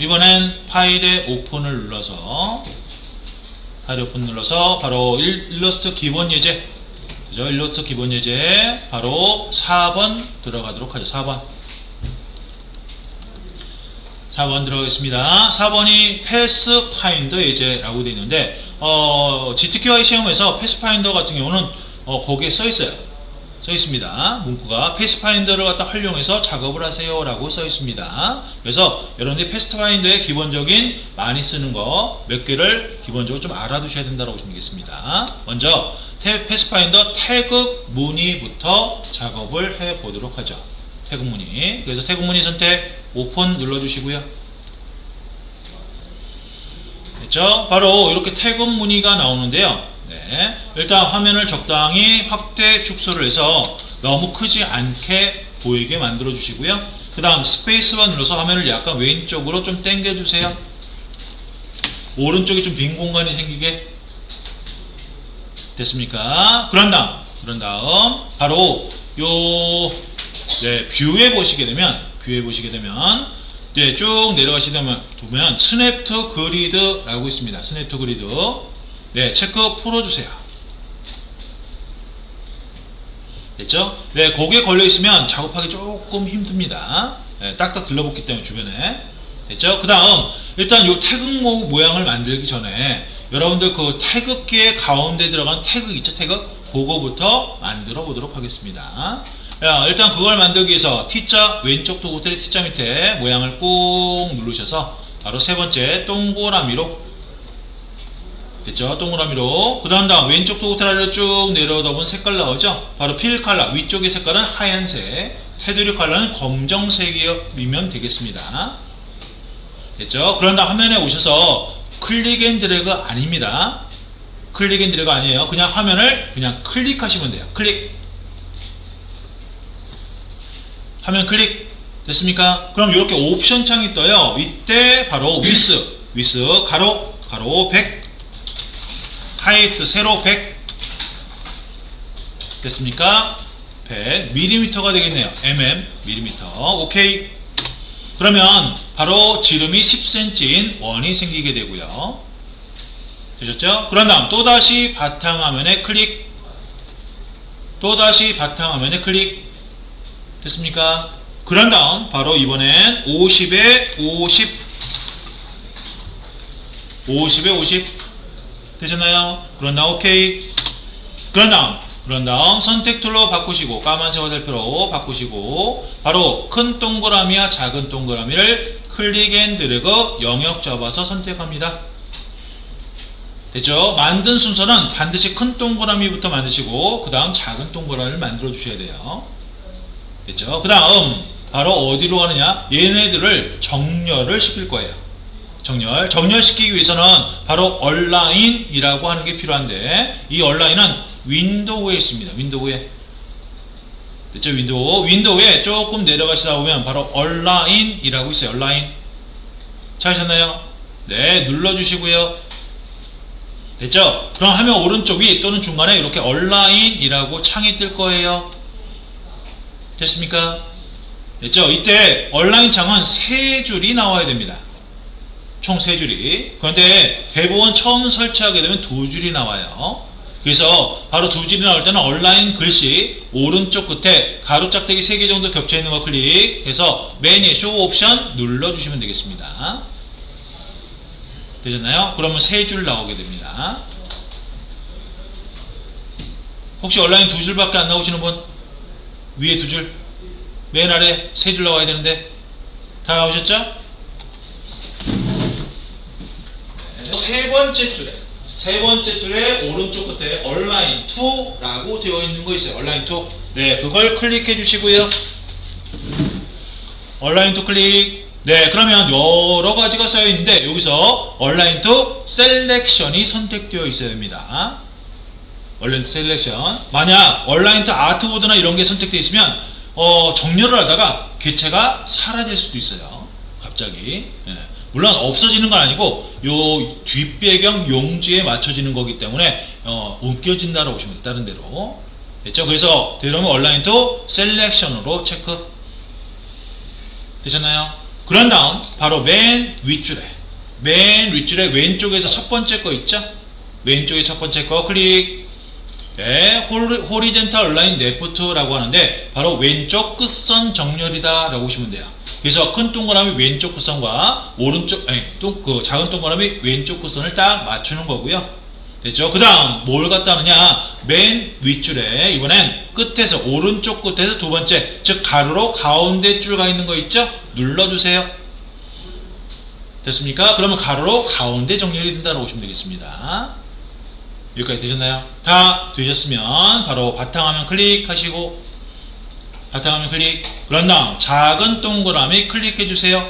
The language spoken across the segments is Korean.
이번엔 파일의 오픈을 눌러서 바로 일러스트 기본 예제, 그죠? 일러스트 기본 예제 바로 4번 들어가도록 하죠. 4번 들어가겠습니다. 4번이 패스파인더 예제라고 되어 있는데 GTQI 시험에서 패스파인더 같은 경우는 거기에 써 있어요. 써 있습니다. 문구가 패스파인더를 갖다 활용해서 작업을 하세요 라고 써 있습니다. 그래서 여러분들이 패스파인더의 기본적인 많이 쓰는 거 몇 개를 기본적으로 좀 알아두셔야 된다고 보시면 되겠습니다. 먼저 패스파인더 태극 무늬부터 작업을 해 보도록 하죠. 태극 무늬. 그래서 태극 무늬 선택 오픈 눌러주시고요. 됐죠? 바로 이렇게 태극 무늬가 나오는데요. 네, 일단 화면을 적당히 확대 축소를 해서 너무 크지 않게 보이게 만들어 주시고요. 그 다음 스페이스바 눌러서 화면을 약간 왼쪽으로 좀 당겨 주세요. 오른쪽에 좀 빈 공간이 생기게. 됐습니까? 그런 다음 바로 뷰에 보시게 되면 쭉 내려가시게 되면 스냅트 그리드라고 있습니다. 스냅트 그리드. 네, 체크 풀어주세요. 됐죠? 네, 거기에 걸려있으면 작업하기 조금 힘듭니다. 네, 딱딱 들러붙기 때문에 주변에. 됐죠? 그 다음, 일단 이 태극 모양을 만들기 전에 여러분들 그 태극기의 가운데 들어간 태극 있죠? 태극? 그거부터 만들어 보도록 하겠습니다. 자, 일단 그걸 만들기 위해서 T자, 왼쪽 도구틀의 T자 밑에 모양을 꾹 누르셔서 바로 세 번째 동그라미로 됐죠? 동그라미로. 그 다음 왼쪽 도구틀 아래로 쭉 내려오다 보면 색깔 나오죠? 바로 필 컬러. 위쪽의 색깔은 하얀색, 테두리 컬러는 검정색이면 되겠습니다. 됐죠? 그런 다음 화면에 오셔서 클릭 앤 드래그 아닙니다. 클릭 앤 드래그 아니에요. 그냥 화면을 그냥 클릭하시면 돼요. 클릭. 화면 클릭. 됐습니까? 그럼 이렇게 옵션 창이 떠요. 이때 바로 위스 가로 100, 하이트 세로 100. 됐습니까? 100 밀리미터가 되겠네요. 밀리미터. 오케이. 그러면 바로 지름이 10cm인 원이 생기게 되고요. 되셨죠? 그런 다음 또다시 바탕화면에 클릭. 또다시 바탕화면에 클릭. 됐습니까? 그런 다음 바로 이번엔 50에 50 되셨나요? 그런 다음 오케이. 그런 다음 선택 툴로 바꾸시고 까만색 화살표로 바꾸시고 바로 큰 동그라미와 작은 동그라미를 클릭 앤 드래그 영역 잡아서 선택합니다. 됐죠? 만든 순서는 반드시 큰 동그라미부터 만드시고 그 다음 작은 동그라미를 만들어 주셔야 돼요. 됐죠? 그 다음 바로 어디로 가느냐? 얘네들을 정렬을 시킬 거예요. 정렬시키기 위해서는 바로 얼라인이라고 하는 게 필요한데 이 얼라인은 윈도우에 있습니다. 윈도우에. 됐죠? 윈도우에 조금 내려가시다 보면 바로 얼라인이라고 있어요. 얼라인. 찾으셨나요? 네, 눌러주시고요. 됐죠? 그럼 화면 오른쪽 위 또는 중간에 이렇게 얼라인이라고 창이 뜰 거예요. 됐습니까? 됐죠? 이때 얼라인 창은 3줄이 나와야 됩니다. 총 3줄이. 그런데 대부분 처음 설치하게 되면 2줄이 나와요. 그래서 바로 2줄이 나올 때는 얼라인 글씨 오른쪽 끝에 가로 짝대기 3개 정도 겹쳐 있는 거 클릭해서 메뉴 쇼 옵션 눌러주시면 되겠습니다. 되셨나요? 그러면 3줄 나오게 됩니다. 혹시 얼라인 2줄밖에 안 나오시는 분? 위에 2줄, 맨 아래 3줄 나와야 되는데 다 나오셨죠? 세 번째 줄에 오른쪽 끝에 얼라인 2라고 되어 있는 거 있어요. 얼라인 2. 네, 그걸 클릭해 주시고요. 얼라인 2 클릭. 네, 그러면 여러 가지가 쌓여 있는데 여기서 얼라인 2 셀렉션이 선택되어 있어야 됩니다. 얼라인 2 셀렉션. 만약 얼라인 2 아트보드나 이런 게 선택되어 있으면 정렬을 하다가 개체가 사라질 수도 있어요. 갑자기. 네. 물론 없어지는 건 아니고 요 뒷배경 용지에 맞춰지는 거기 때문에 옮겨진다고 보시면 돼요. 다른 데로. 됐죠? 그래서 되려면 얼라인 2 셀렉션으로 체크 되셨나요? 그런 다음 바로 맨 윗줄에 왼쪽에서 첫 번째 거 있죠? 왼쪽에 첫 번째 거 클릭. 네, 호리젠탈 얼라인 레프트라고 하는데 바로 왼쪽 끝선 정렬이다 라고 보시면 돼요. 그래서 큰 동그라미 왼쪽 끝선과 그 작은 동그라미 왼쪽 끝선을 딱 맞추는 거고요. 됐죠? 그 다음 뭘 갖다 하느냐, 맨 윗줄에 이번엔 끝에서 오른쪽 끝에서 두 번째, 즉 가로로 가운데 줄 가 있는 거 있죠? 눌러주세요. 됐습니까? 그러면 가로로 가운데 정렬이 된다고 보시면 되겠습니다. 여기까지 되셨나요? 다 되셨으면 바로 바탕화면 클릭하시고, 바탕화면 클릭. 그런 다음 작은 동그라미 클릭해 주세요.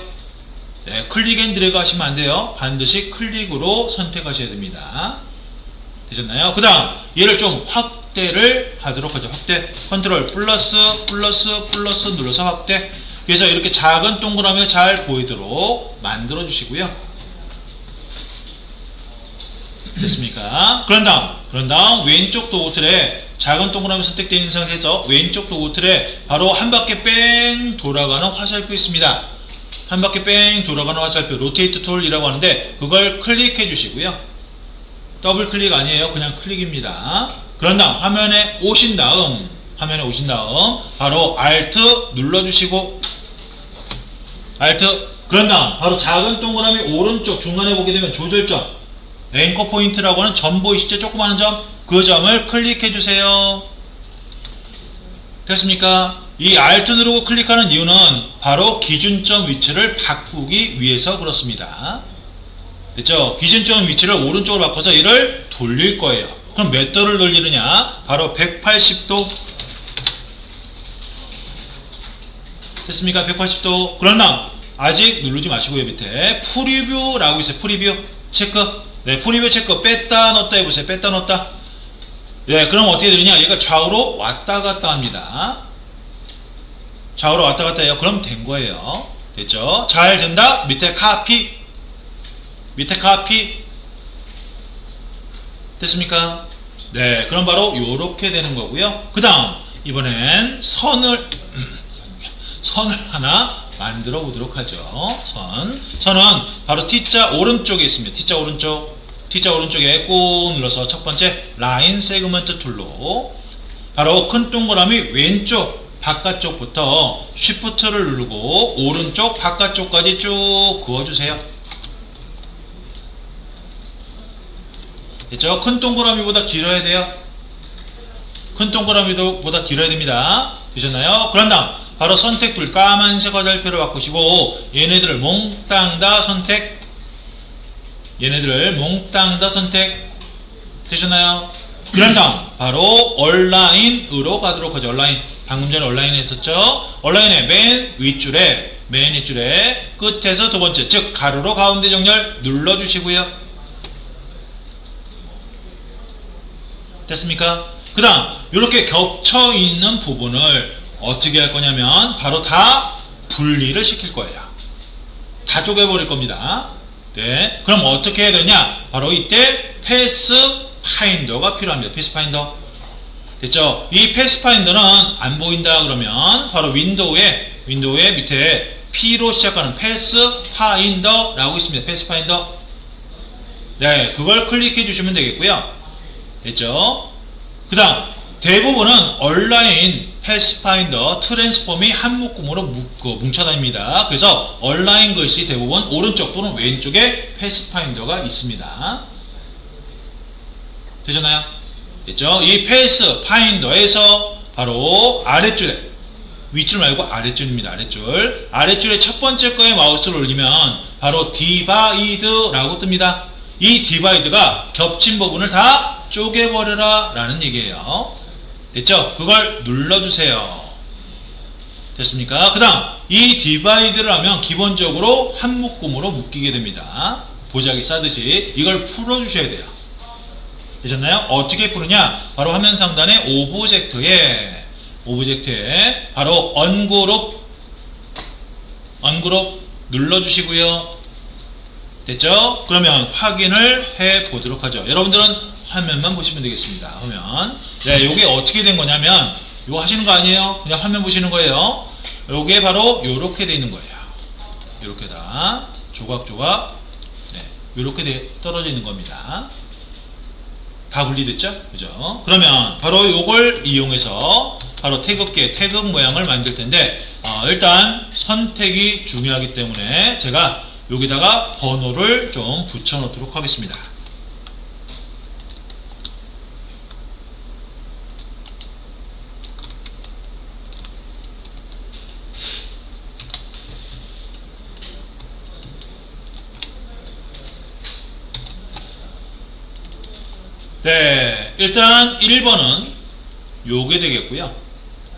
네, 클릭 앤 드래그 하시면 안 돼요. 반드시 클릭으로 선택하셔야 됩니다. 되셨나요? 그 다음 얘를 좀 확대를 하도록 하죠. 확대. 컨트롤 플러스 눌러서 확대. 그래서 이렇게 작은 동그라미가 잘 보이도록 만들어 주시고요. 됐습니까? 그런 다음 왼쪽 도구틀에 작은 동그라미 선택되어 있는 상태에서 왼쪽 도구틀에 바로 한 바퀴 뺑 돌아가는 화살표 있습니다. 한 바퀴 뺑 돌아가는 화살표 로테이트 툴이라고 하는데 그걸 클릭해 주시고요. 더블 클릭 아니에요. 그냥 클릭입니다. 그런 다음 화면에 오신 다음 바로 Alt 눌러주시고, Alt. 그런 다음 바로 작은 동그라미 오른쪽 중간에 보게 되면 조절점, 앵커 포인트라고 하는 점 보이시죠? 조그마한 점, 그 점을 클릭해 주세요. 됐습니까? 이 Alt 누르고 클릭하는 이유는 바로 기준점 위치를 바꾸기 위해서 그렇습니다. 됐죠? 기준점 위치를 오른쪽으로 바꿔서 얘를 돌릴 거예요. 그럼 몇 도를 돌리느냐? 바로 180도. 됐습니까? 180도. 그런 다음 아직 누르지 마시고요. 밑에 프리뷰라고 있어요. 프리뷰 체크. 네, 프리뷰 체크. 뺐다 넣었다 해보세요. 뺐다 넣었다. 네, 그럼 어떻게 되느냐? 얘가 좌우로 왔다 갔다 합니다. 좌우로 왔다 갔다 해요. 그럼 된 거예요. 됐죠? 잘 된다. 밑에 카피. 됐습니까? 네, 그럼 바로 요렇게 되는 거고요. 그 다음 이번엔 선을 하나 만들어 보도록 하죠. 선은 바로 T자 오른쪽에 있습니다. T자 오른쪽에 꾹 눌러서 첫 번째 라인 세그먼트 툴로 바로 큰 동그라미 왼쪽 바깥쪽부터 쉬프트를 누르고 오른쪽 바깥쪽까지 쭉 그어주세요. 됐죠? 큰 동그라미보다 길어야 돼요. 큰 동그라미보다 길어야 됩니다. 되셨나요? 그런 다음 바로 선택 툴 까만색 화살표를 바꾸시고 얘네들을 몽땅 다 선택. 되셨나요? 그런 다음 바로 얼라인으로 가도록 하죠. 얼라인. 방금 전에 얼라인 했었죠? 얼라인의 맨 윗줄에 끝에서 두 번째, 즉 가로로 가운데 정렬 눌러주시고요. 됐습니까? 그 다음 이렇게 겹쳐 있는 부분을 어떻게 할 거냐면 바로 다 분리를 시킬 거예요. 다 쪼개버릴 겁니다. 네, 그럼 어떻게 해야 되냐? 바로 이때 패스 파인더가 필요합니다. 패스 파인더. 됐죠? 이 패스 파인더는 안 보인다 그러면 바로 윈도우에 밑에 P로 시작하는 패스 파인더라고 있습니다. 패스 파인더. 네, 그걸 클릭해 주시면 되겠고요. 됐죠? 그 다음 대부분은 얼라인 패스파인더 트랜스폼이 한 묶음으로 뭉쳐 다닙니다. 그래서 얼라인 글씨 대부분 오른쪽 또는 왼쪽에 패스파인더가 있습니다. 되셨나요? 됐죠? 이 패스파인더에서 바로 아래줄에, 윗줄 말고 아래줄입니다. 아래줄의 첫 번째 거에 마우스를 올리면 바로 디바이드라고 뜹니다. 이 디바이드가 겹친 부분을 다 쪼개버려라 라는 얘기예요. 됐죠? 그걸 눌러주세요. 됐습니까? 그 다음 이 디바이드를 하면 기본적으로 한 묶음으로 묶이게 됩니다. 보자기 싸듯이 이걸 풀어주셔야 돼요. 되셨나요? 어떻게 풀느냐? 바로 화면 상단에 오브젝트에 바로 언그룹 눌러주시고요. 됐죠? 그러면 확인을 해 보도록 하죠. 여러분들은 화면만 보시면 되겠습니다. 화면. 네, 요게 어떻게 된 거냐면 요거 하시는 거 아니에요. 그냥 화면 보시는 거예요. 요게 바로 요렇게 돼 있는 거예요. 이렇게 다 조각조각 이렇게 떨어져 있는 겁니다. 다 분리됐죠? 그죠? 그러면 바로 이걸 이용해서 바로 태극기의 태극 모양을 만들 텐데 일단 선택이 중요하기 때문에 제가 여기다가 번호를 좀 붙여 놓도록 하겠습니다. 네, 일단 1번은 요게 되겠고요.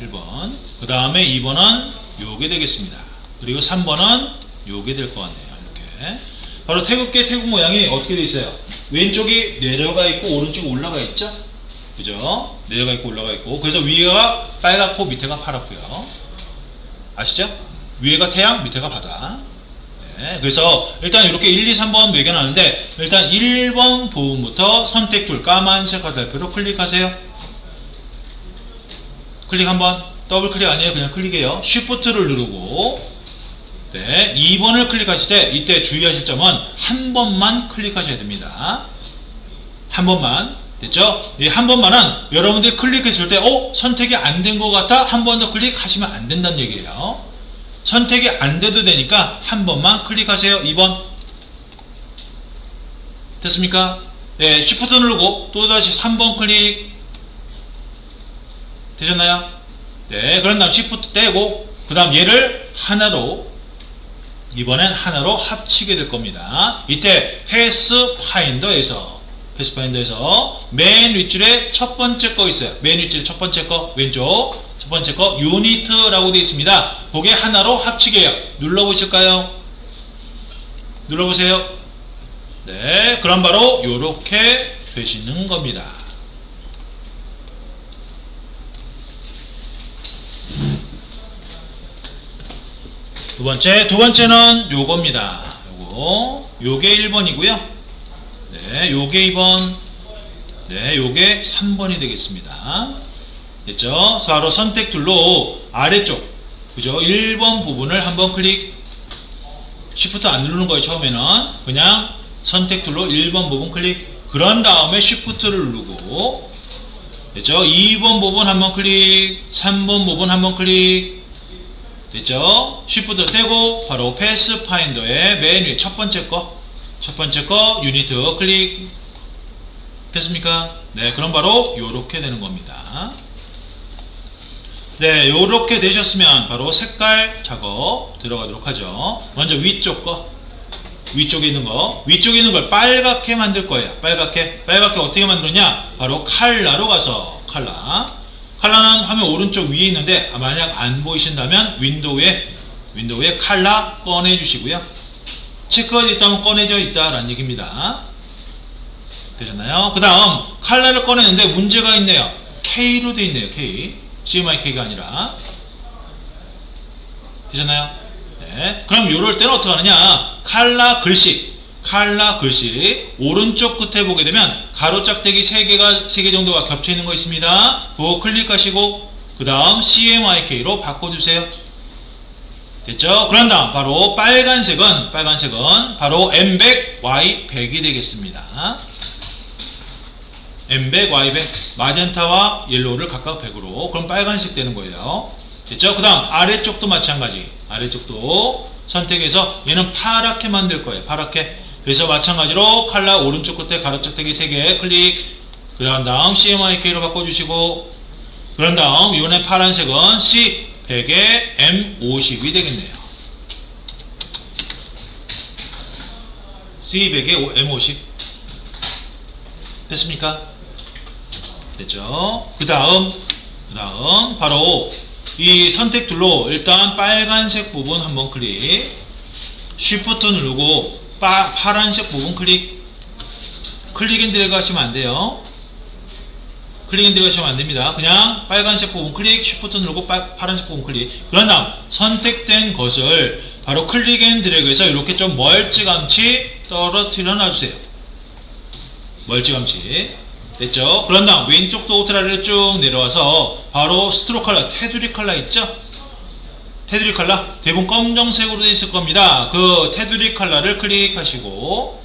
1번. 그 다음에 2번은 요게 되겠습니다. 그리고 3번은 요게 될 것 같네요. 이렇게. 바로 태극기의 태극 모양이 어떻게 되어 있어요? 왼쪽이 내려가 있고 오른쪽이 올라가 있죠? 그죠? 내려가 있고 올라가 있고. 그래서 위가 빨갛고 밑에가 파랗고요. 아시죠? 위에가 태양, 밑에가 바다. 네, 그래서 일단 이렇게 1, 2, 3번 매겨놨는데 일단 1번 부분부터 선택 툴 까만색 화살표로 클릭하세요. 클릭 한번, 더블 클릭 아니에요. 그냥 클릭해요. 쉬프트를 누르고 2번을 클릭하실 때 이때 주의하실 점은 한 번만 클릭하셔야 됩니다. 한 번만. 됐죠? 이 한 번만은 여러분들이 클릭했을 때 선택이 안 된 것 같아 한 번 더 클릭하시면 안 된다는 얘기예요. 선택이 안 돼도 되니까 한 번만 클릭하세요. 2번. 됐습니까? 네, Shift 누르고 또다시 3번 클릭. 되셨나요? 네, 그런 다음 Shift 떼고 그 다음 얘를 하나로 이번엔 하나로 합치게 될 겁니다. 이때 패스파인더에서 맨 윗줄에 첫 번째 거 있어요. 맨 윗줄에 첫 번째 거 왼쪽 첫 번째 거 유니트라고 되어 있습니다. 그게 하나로 합치게요. 눌러보실까요? 눌러보세요. 네, 그럼 바로 요렇게 되시는 겁니다. 두 번째는 요겁니다. 요게 1번이고요. 네, 요게 2번. 네, 요게 3번이 되겠습니다. 됐죠? 바로 선택 툴로 아래쪽, 그죠? 1번 부분을 한번 클릭. Shift 안 누르는 거예요, 처음에는. 그냥 선택 툴로 1번 부분 클릭. 그런 다음에 Shift를 누르고, 됐죠? 2번 부분 한번 클릭. 3번 부분 한번 클릭. 됐죠? Shift 떼고, 바로 패스파인더의 맨 위에 첫 번째 거 유니트 클릭. 됐습니까? 네, 그럼 바로 요렇게 되는 겁니다. 네, 요렇게 되셨으면 바로 색깔 작업 들어가도록 하죠. 먼저 위쪽에 있는 걸 빨갛게 만들 거예요. 빨갛게 어떻게 만들었냐? 바로 칼라로 가서 칼라는 화면 오른쪽 위에 있는데 만약 안 보이신다면 윈도우에 칼라 꺼내 주시고요. 체크가 되어 있다면 꺼내져 있다라는 얘기입니다. 되셨나요? 그 다음 칼라를 꺼내는데 문제가 있네요. K로 되어 있네요. CMYK가 아니라. 되셨나요? 네. 그럼 요럴 때는 어떻게 하느냐? 칼라 글씨 오른쪽 끝에 보게 되면 가로 짝대기 3개 정도가 겹쳐 있는 거 있습니다. 그거 클릭하시고 그 다음 CMYK로 바꿔주세요. 됐죠? 그런 다음 바로 빨간색은 바로 M100, Y100이 되겠습니다. M100, Y100, 마젠타와 옐로우를 각각 100으로. 그럼 빨간색 되는 거예요. 됐죠? 그 다음 아래쪽도 마찬가지. 아래쪽도 선택해서 얘는 파랗게 만들 거예요. 파랗게. 그래서 마찬가지로 칼라 오른쪽 끝에 가로짝대기 3개 클릭. 그런 다음 CMYK로 바꿔주시고 그런 다음 이번에 파란색은 C100에 M50이 되겠네요. C100에 M50 됐습니까? 됐죠? 그 다음 바로 이 선택 툴로 일단 빨간색 부분 한번 클릭, Shift 누르고 파란색 부분 클릭 앤 드래그 하시면 안 돼요. 클릭 앤 드래그 하시면 안 됩니다. 그냥 빨간색 부분 클릭, Shift 누르고 파란색 부분 클릭. 그런 다음 선택된 것을 바로 클릭 앤 드래그해서 이렇게 좀 멀찌감치 떨어뜨려 놔주세요. 멀찌감치. 됐죠? 그런 다음 왼쪽 도트라를 쭉 내려와서 바로 스트로크 컬러, 테두리 컬러 있죠? 테두리 컬러 대부분 검정색으로 되어 있을 겁니다. 그 테두리 컬러를 클릭하시고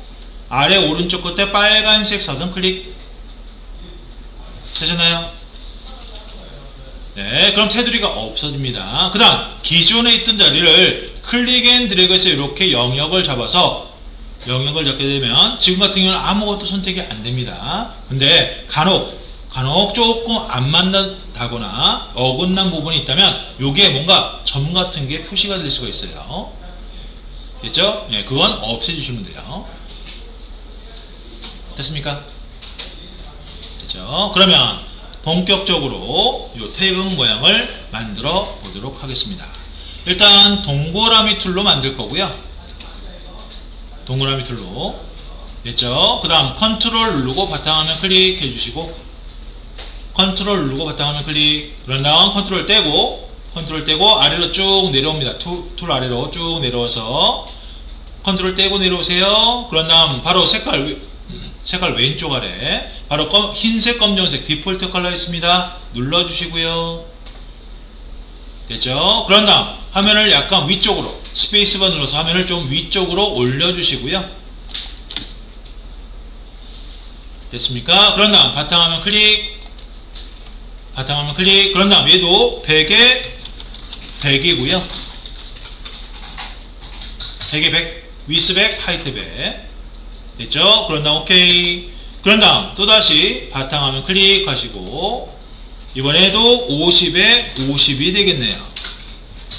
아래 오른쪽 끝에 빨간색 사선 클릭 되셨나요? 네, 그럼 테두리가 없어집니다. 그 다음 기존에 있던 자리를 클릭 앤 드래그해서 이렇게 영역을 잡아서 영역을 잡게 되면 지금 같은 경우는 아무것도 선택이 안 됩니다. 근데 간혹 조금 안 맞는다거나 어긋난 부분이 있다면 요게 뭔가 점 같은 게 표시가 될 수가 있어요. 됐죠? 네, 그건 없애주시면 돼요. 됐습니까? 됐죠? 그러면 본격적으로 요 태극 모양을 만들어 보도록 하겠습니다. 일단 동그라미 툴로 만들 거고요. 동그라미 툴로 됐죠? 그 다음 컨트롤 누르고 바탕화면 클릭해 주시고 컨트롤 누르고 바탕화면 클릭 그런 다음 컨트롤 떼고 아래로 쭉 내려옵니다. 툴 아래로 쭉 내려와서 컨트롤 떼고 내려오세요. 그런 다음 바로 색깔 왼쪽 아래 바로 흰색 검정색 디폴트 컬러 있습니다. 눌러주시고요. 됐죠? 그런 다음 화면을 약간 위쪽으로 스페이스바 눌러서 화면을 좀 위쪽으로 올려주시고요. 됐습니까? 그런 다음 바탕화면 클릭 그런 다음 얘도 100에 100이고요 100에 100 위스 100 하이트 100 됐죠? 그런 다음 오케이 그런 다음 또다시 바탕화면 클릭하시고 이번에도 50에 50이 되겠네요.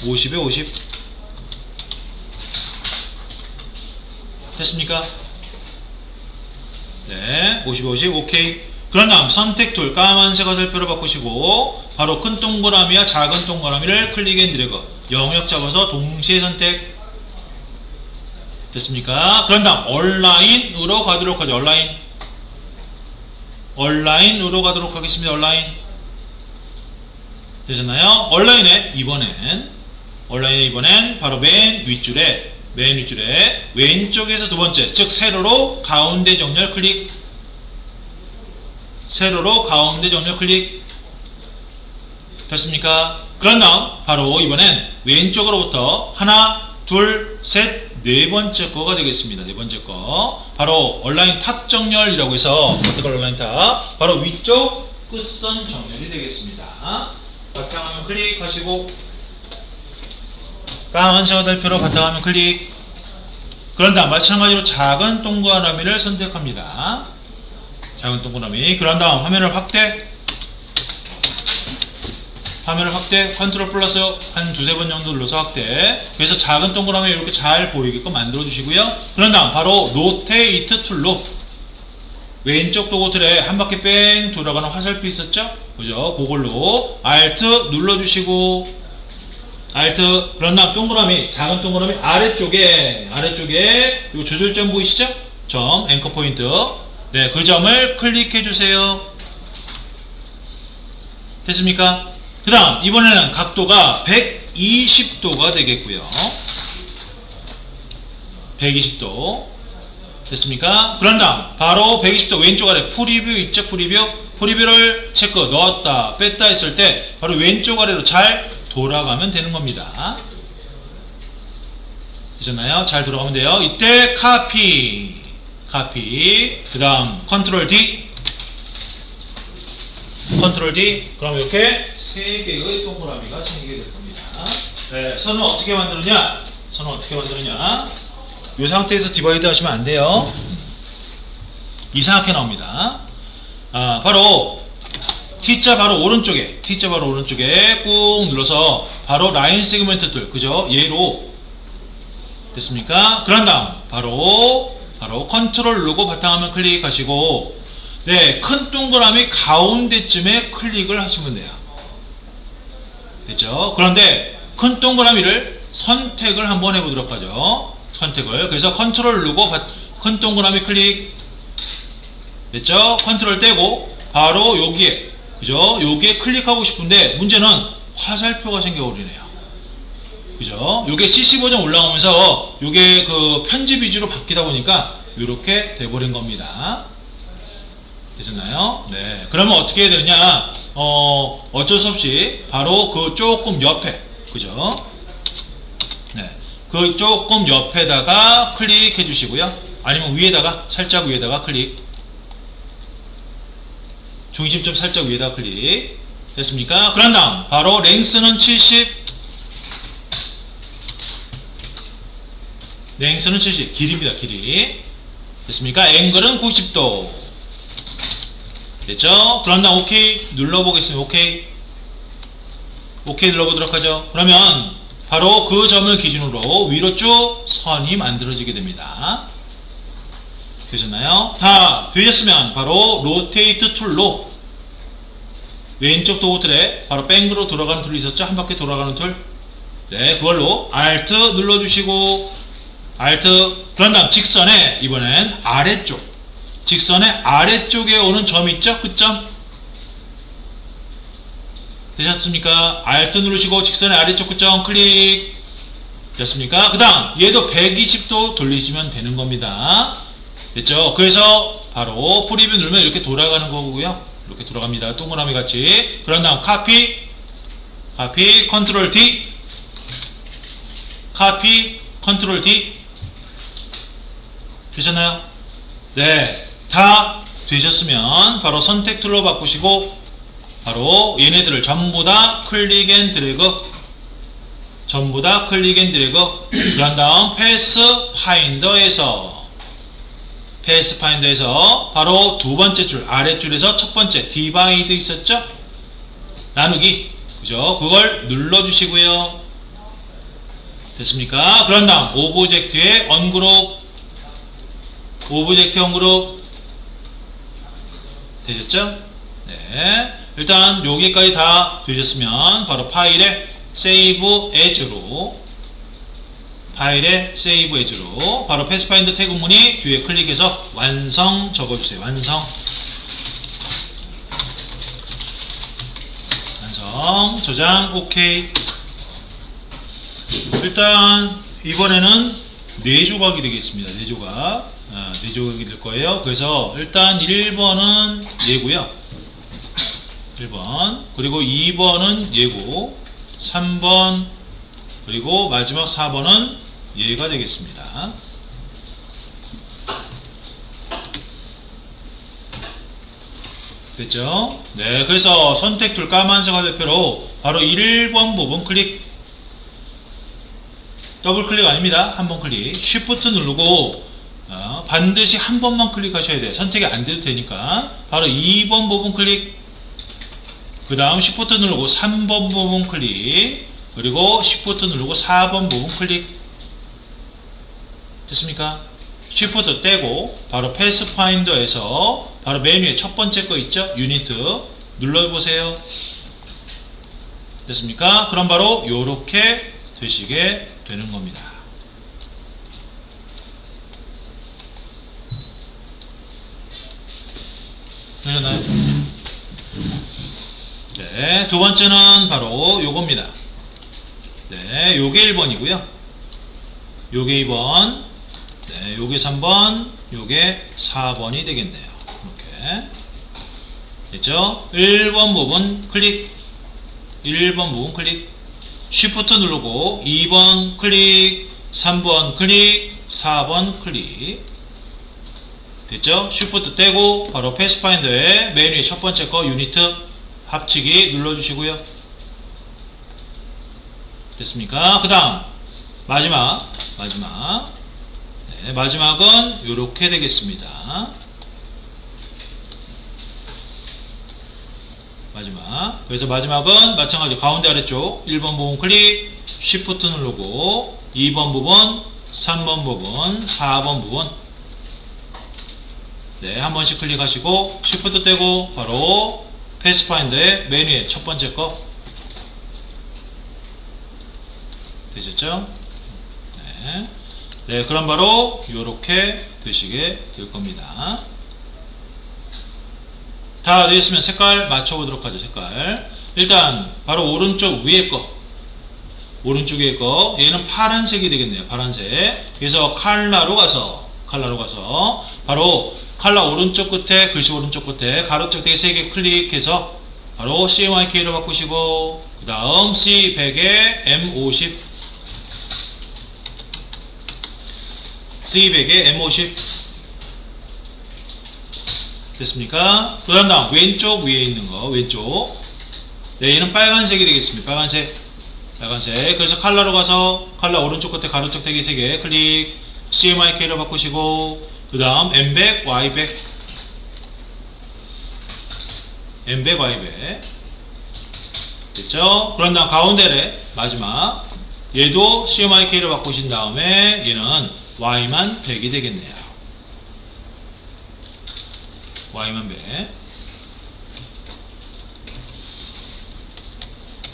50에 50 됐습니까? 네, 50에 50 오케이. 그런 다음 선택 툴 까만색 화살표로 바꾸시고 바로 큰 동그라미와 작은 동그라미를 클릭 앤 드래그 영역 잡아서 동시에 선택 됐습니까? 그런 다음 온라인으로 가도록 하죠. 온라인으로 가도록 하겠습니다. 온라인 되셨나요? 온라인에 이번엔 바로 맨 윗줄에 왼쪽에서 두 번째 즉 세로로 가운데 정렬 클릭 됐습니까? 그런 다음 바로 이번엔 왼쪽으로부터 하나 둘 셋 네 번째 거가 되겠습니다. 네 번째 거 바로 온라인 탑 정렬이라고 해서 버티컬 온라인 탑 바로 위쪽 끝선 정렬이 되겠습니다. 바탕화면 클릭하시고 까만색 화살표로 바탕화면 클릭 그런 다음 마찬가지로 작은 동그라미를 선택합니다. 작은 동그라미 그런 다음 화면을 확대 컨트롤 플러스 한 두세 번 정도 눌러서 확대 그래서 작은 동그라미 이렇게 잘 보이게끔 만들어 주시고요. 그런 다음 바로 로테이트 툴로 왼쪽 도구틀에 한 바퀴 뺑 돌아가는 화살표 있었죠? 그죠? 그걸로 Alt 눌러주시고 그런 다음 동그라미 작은 동그라미 아래쪽에 이 조절점 보이시죠? 점 앵커 포인트 네, 그 점을 클릭해 주세요. 됐습니까? 그 다음 이번에는 각도가 120도가 되겠고요. 120도 됐습니까? 그런 다음 바로 120도 왼쪽 아래 프리뷰 있죠? 프리뷰를 체크 넣었다 뺐다 했을 때 바로 왼쪽 아래로 잘 돌아가면 되는 겁니다. 되셨나요? 잘 돌아가면 돼요. 이때 카피 그 다음 컨트롤 D 그럼 이렇게 3개의 동그라미가 생기게 될 겁니다. 네, 선은 어떻게 만드느냐 이 상태에서 디바이드 하시면 안 돼요. 이상하게 나옵니다. 바로 T자 바로 오른쪽에 꾹 눌러서 바로 라인 세그먼트 툴 그죠? 얘로 됐습니까? 그런 다음 바로 컨트롤 누르고 바탕화면 클릭하시고 네, 큰 동그라미 가운데쯤에 클릭을 하시면 돼요. 됐죠? 그런데 큰 동그라미를 선택을 한번 해보도록 하죠. 그래서 컨트롤 누르고 큰 동그라미 클릭 됐죠? 컨트롤 떼고 바로 여기에 그죠? 여기에 클릭하고 싶은데 문제는 화살표가 생겨버리네요. 그죠? 요게 CC 버전 올라오면서 요게 그 편집 위주로 바뀌다 보니까 이렇게 돼버린 겁니다. 되셨나요? 네. 그러면 어떻게 해야 되느냐? 어쩔 수 없이 바로 그 조금 옆에, 그죠? 네. 그 조금 옆에다가 클릭해 주시고요. 아니면 위에다가, 살짝 위에다가 클릭. 중심점 살짝 위에다가 클릭. 됐습니까? 그런 다음, 바로 랭스는 70. 랭스는 70. 길이입니다, 길이. 됐습니까? 앵글은 90도. 됐죠? 그런 다음, 오케이. 눌러보겠습니다. 오케이. 오케이 눌러보도록 하죠. 그러면, 바로 그 점을 기준으로 위로 쭉 선이 만들어지게 됩니다. 되셨나요? 다 되셨으면 바로 로테이트 툴로 왼쪽 도구 틀에 바로 백으로 돌아가는 툴이 있었죠? 한 바퀴 돌아가는 툴. 네, 그걸로 Alt 눌러주시고 Alt 그런 다음 직선에 이번엔 아래쪽 직선의 아래쪽에 오는 점 있죠? 끝점 되셨습니까? Alt 누르시고 직선의 아래쪽 끝점 클릭 됐습니까? 그 다음 얘도 120도 돌리시면 되는 겁니다. 됐죠? 그래서 바로 프리뷰 누르면 이렇게 돌아가는 거고요. 이렇게 돌아갑니다. 동그라미 같이. 그런 다음 카피 컨트롤 D 카피 컨트롤 D 되셨나요? 네, 다 되셨으면 바로 선택 툴로 바꾸시고 바로 얘네들을 전부 다 클릭 앤 드래그 전부 다 클릭 앤 드래그 그런 다음 패스파인더에서 바로 두 번째 줄 아랫줄에서 첫 번째 디바이드 있었죠? 나누기 그죠? 그걸 눌러주시고요. 됐습니까? 그런 다음 오브젝트의 언그룹 오브젝트 언그룹 되셨죠? 네, 일단 여기까지 다 되셨으면 바로 파일에 세이브 에즈로 바로 패스파인더 태그 문이 뒤에 클릭해서 완성 적어주세요. 완성 저장 오케이. 일단 이번에는 4조각이 되겠습니다. 4조각 4조각이 될 거예요. 그래서 일단 1번은 얘고요. 1번 그리고 2번은 얘고 3번 그리고 마지막 4번은 얘가 되겠습니다. 됐죠? 네, 그래서 선택 툴 까만색 화살표로 바로 1번 부분 클릭 더블 클릭 아닙니다. 한 번 클릭 쉬프트 누르고 반드시 한 번만 클릭하셔야 돼요. 선택이 안 돼도 되니까 바로 2번 부분 클릭 그 다음 쉬프트 누르고 3번 부분 클릭 그리고 쉬프트 누르고 4번 부분 클릭 됐습니까? 쉬프트 떼고 바로 패스파인더에서 바로 메뉴에 첫 번째 거 있죠? 유니트 눌러보세요. 됐습니까? 그럼 바로 요렇게 되시게 되는 겁니다. 되셨나요? 네, 두 번째는 바로 요겁니다. 네, 요게 1번이고요. 요게 2번, 네, 요게 3번, 요게 4번이 되겠네요. 이렇게. 됐죠? 1번 부분 클릭, 1번 부분 클릭, 쉬프트 누르고 2번 클릭, 3번 클릭, 4번 클릭. 됐죠? 쉬프트 떼고 바로 패스파인더에 메뉴의 첫 번째 거 유니트 합치기 눌러주시고요. 됐습니까? 그 다음 마지막 네, 마지막은 이렇게 되겠습니다. 그래서 마지막은 마찬가지 가운데 아래쪽 1번 부분 클릭 쉬프트 누르고 2번 부분 3번 부분 4번 부분 네, 한 번씩 클릭하시고 쉬프트 떼고 바로 패스파인더의 메뉴의 첫 번째 거 되셨죠? 네. 네, 그럼 바로 이렇게 되시게 될 겁니다. 다 되었으면 색깔 맞춰보도록 하죠. 색깔 일단 바로 오른쪽 위에 거 오른쪽 위에 거 얘는 파란색이 되겠네요. 파란색. 그래서 컬러로 가서 바로 컬러 오른쪽 끝에 글씨 오른쪽 끝에 가로쪽 되게 3개 클릭해서 바로 CMYK로 바꾸시고 그 다음 C100에 M50 C100에 M50 됐습니까? 그 다음 왼쪽 위에 있는 거 왼쪽. 네, 얘는 빨간색이 되겠습니다. 빨간색. 그래서 컬러로 가서 컬러 오른쪽 끝에 가로쪽 대기 3개 클릭. CMYK로 바꾸시고 그 다음 M100, Y100 M100, Y100 됐죠? 그런 다음 가운데래 마지막 얘도 CMYK로 바꾸신 다음에 얘는 Y만 100이 되겠네요. Y만 100